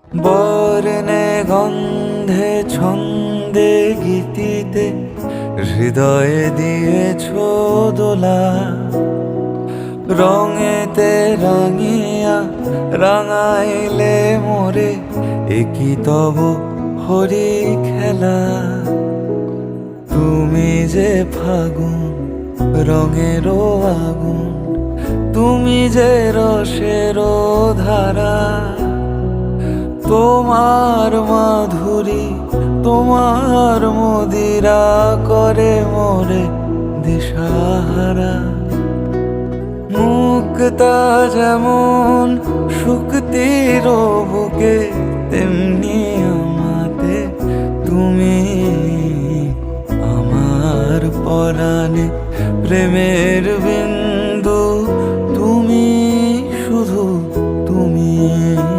বর্ণে গন্ধে ছন্দে গীতিতে হৃদয়ে দিয়েছ দোলা, রঙেতে রাঙিয়া রাঙাইলে মোরে, একই তব হরি খেলা। তুমি যে ফাগুন রঙেরও আগুন, তুমি যে রসেরও ধারা, তোমার মাধুরী তোমার মদিরা করে মোরে দিশাহারা। মুক্তা যেমন শুক্তির বুকে, তেমনি আমাতে তুমি আমার পরাণে প্রেমের